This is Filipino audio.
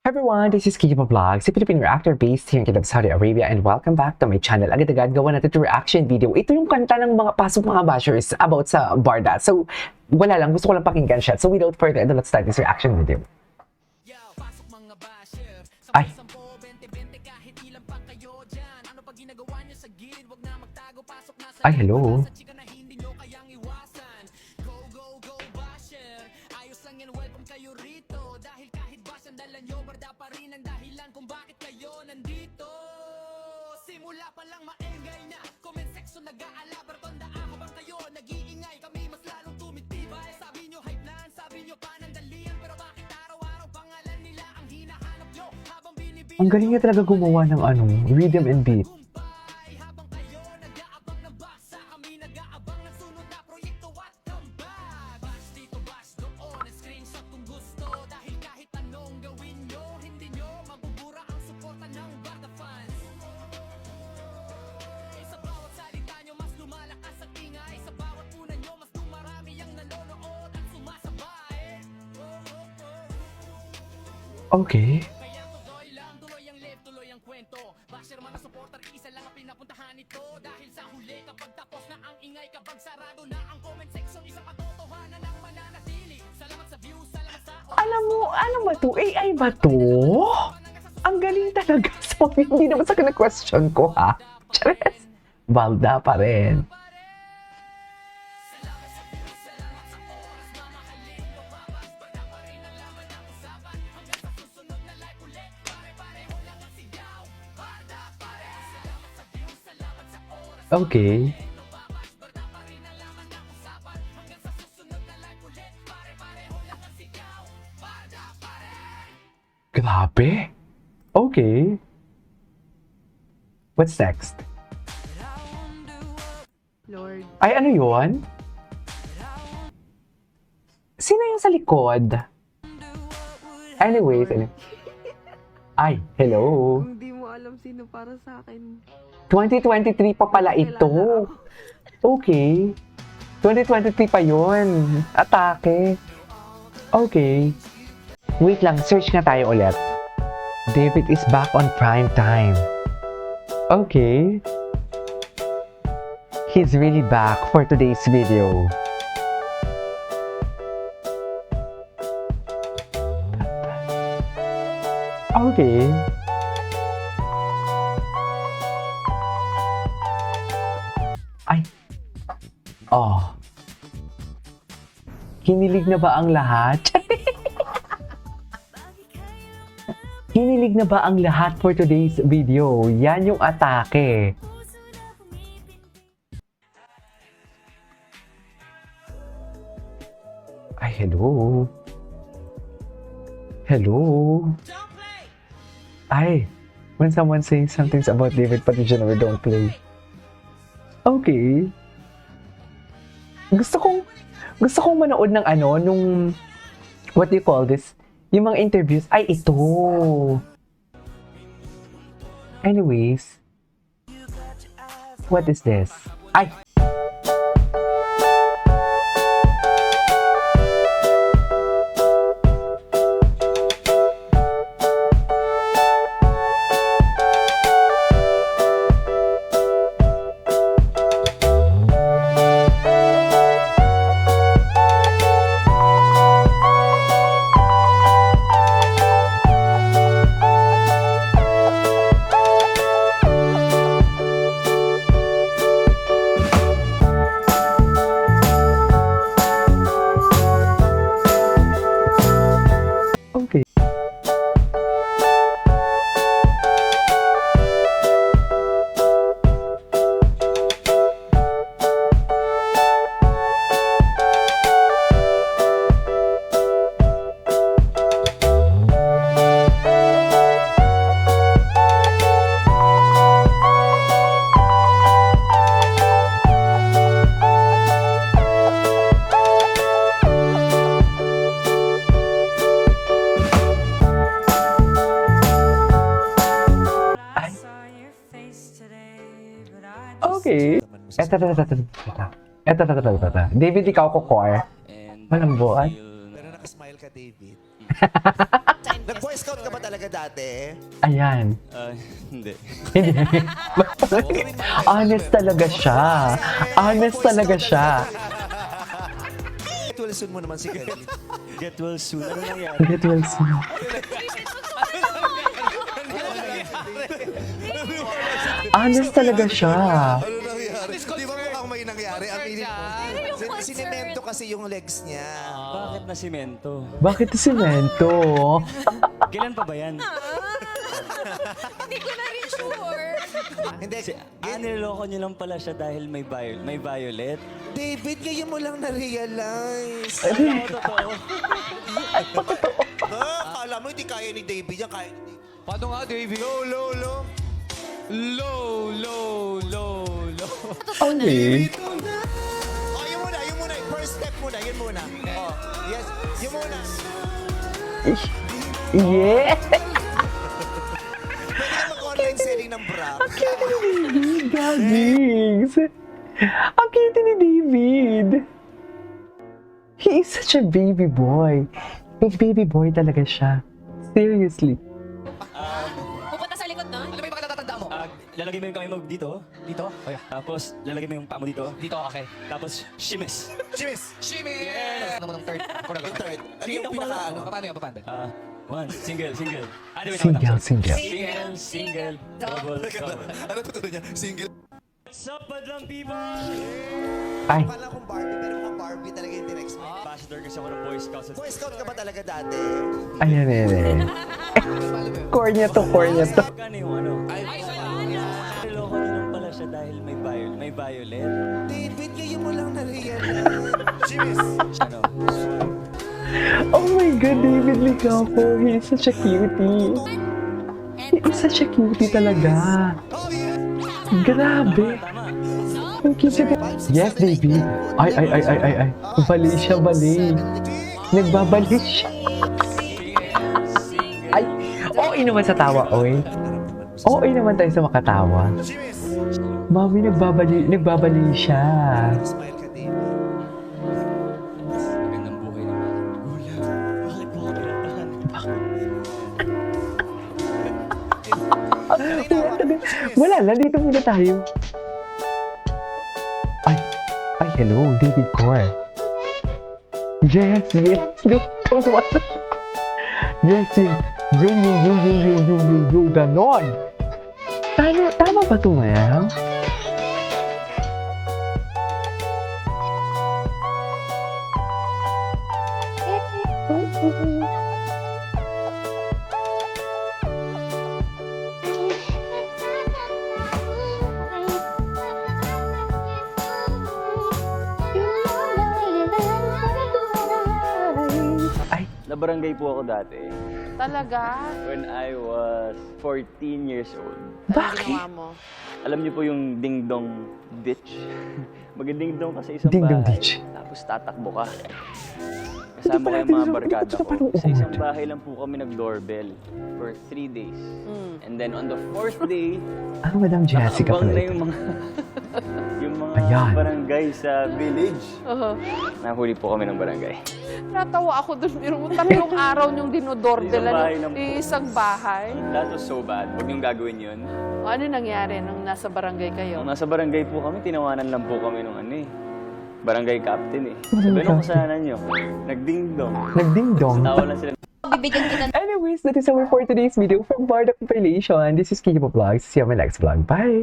Everyone, this is Kikipa Vlogs, a Filipino reactor based here in Kingdom, Saudi Arabia, and welcome back to my channel. Agad-agad gawa natin ito reaction video. Ito yung kanta ng mga pasok mga bashers about sa Barda. So, wala lang. Gusto ko lang pakinggan siya. So, without further ado, let's start this reaction video. Ay! Ay, hello! Simula pa lang maengay na comment section nag-aalabar tonda ako bang kayo nag-iingay kami mas lalong tumitibay sabi nyo hype lang sabi nyo panandalian pero bakit araw-araw pangalan nila ang hinahanap nyo habang binibigay Ang galing niya talaga gumawa ng rhythm and beat. habang kayo nag-aabang ng baksa kami nag-aabang ng sunod na proyekto at comeback bash dito bash doon screenshot kung gusto dahil kahit anong gawin nyo hindi nyo mabubura ang suporta ng Barda fans. Sa bawat salita nyo mas lumalakas ang ingay sa bawat punan nyo mas dumarami ang nanonood at sumasabay. Okay. Kaya tuloy lang, tuloy ang live, tuloy ang kwento. Basher man ang supporter, isa lang ang pinapuntahan nito. Dahil sa huli kapag tapos na ang ingay, kapag sarado na ang comment section, isang katotohanan ang mananatili. Salamat sa views, salamat sa Alam mo, ano ba to? AI ba to? Ang galing talaga. So, hindi naman sa question ko, ha? Chares. Balda pa rin. Okay. Grabe. Okay. What's next? Lord. Ay, ano yun? Sino yung sa likod? Anyways, ay, hello. Kung di mo alam sino para sa akin. 2023 pa pala ito. Okay. 2023 pa yun. Atake. Okay. Wait lang, search nga tayo ulit. David is back on prime time. Okay. He's really back for today's video. Okay. Ay. Oh. Kinilig na ba ang lahat? Kinilig na ba ang lahat for today's video? Yan yung atake. Ay, hello. Hello. Ay, when someone says something about David Patricia we don't play. Okay. Gusto kong manood ng nung, what do you call this? Yung mga interviews. Ay, ito. Anyways. What is this? Ay! Okay. Okay. Eto. David, ikaw ko core. And Walang buhat. Pero nakasmile ka, David. Nag-boy scout ka ba talaga dati? Ayan. Hindi. Honest talaga siya. Honest talaga siya. Get well soon mo naman si Kelly. Get well soon. Ano nangyari? Get well soon. Honest talaga siya. Ano nangyari? Di ba mukhang may nangyari? Ang init mo. Sinemento kasi yung legs niya. Bakit na simento? Bakit simento? Kailan pa ba yan? Hindi ko na rin sure. Hindi. Niloloko niyo lang pala siya dahil may violet. David, ngayon mo lang na-realize. Totoo. Akala mo hindi kaya ni David yan. Kaya ni David. Paano nga, Davey? Low, low, low. Low, low, low, low. Okay. Oh, yun muna. First step muna, yun muna. Oh, yes, yun muna. Yeah! Pwede ka mag-online selling ng bra. Gagigs! Ang cute ni David! He is such a baby boy. Big baby boy talaga siya. Seriously. Pupunta sa likod, no? Ano ba yung pagkatatanda mo? Lalagay mo yung kamay mo dito. Dito? Oh, yeah. Tapos, lalagay mo yung paa mo dito. Dito, okay. Tapos, shimis. Chimis! Shimmy! Yes! Ano mo ng third? Ako na Yung third. Ano yung pinaka ano? Paano yun? Paano? One, single. Wait, Single, single. Single. Double. Ano tutuloy niya? Single. What's up, Badlang people? Ay, Akala kong Barbie, pero mukhang Barbie talaga yung tinexpect. Ambassador kasi ako ng Boy Scouts. Boy Scout ka ba talaga dati? ayan, ayan. Core niya to. Kano yung ano? Niloloko niyo lang pala siya dahil may violet. David, ngayon mo lang na-realize. Chimis! Ano? Oh my God, David Licapo. He is such a cutie. He is such a cutie talaga. Oh, yeah! Grabe. Tama. Ang cute niya. Yes, David. Ay. Bali siya, bali. Nagbabali siya. Ay, oo naman sa tawa, oy. Oo naman tayo sa makatawa. Chimis! Mami, nagbabali siya. Smile ka, David. Magandang buhay naman. Gula. Bakit po ako pinatahan? Wala lang, dito muna tayo. Ay, hello, David Core. Yes. Look, what? Yes. Ganon. Tama ba ito, ma'am? Ay, Nabarangay po ako dati. Talaga? When I was 14 years old. bakit? Ginawa mo? Alam niyo po yung ding-dong ditch? Mag-ding-dong ka sa isang Ding-dong bahay. ditch. Tapos tatakbo ka. Kasama ko yung mga barkada ko. Sa isang bahay lang po kami nag-doorbell for 3 days. And then on the 4th day, Madam Jessica nakabang pala na ito. yung mga Ayan. barangay sa village. Nahuli po kami ng barangay. Natawa ako doon. Pero 3 araw niyong dinodordelan Isang bahay lang po. isang bahay. That was so bad. Huwag niyong gagawin yun. O, ano nangyari nung nasa barangay kayo? Nung nasa barangay po kami, tinawanan lang po kami nung barangay captain Sabi nung kasalanan nyo, nagding-dong. Nagding-dong. Tawa lang sila. Bibigyan kita Anyways, that is our for today's video from Barda Compilation. This is Kiki Vlogs. See you on my next vlog. Bye!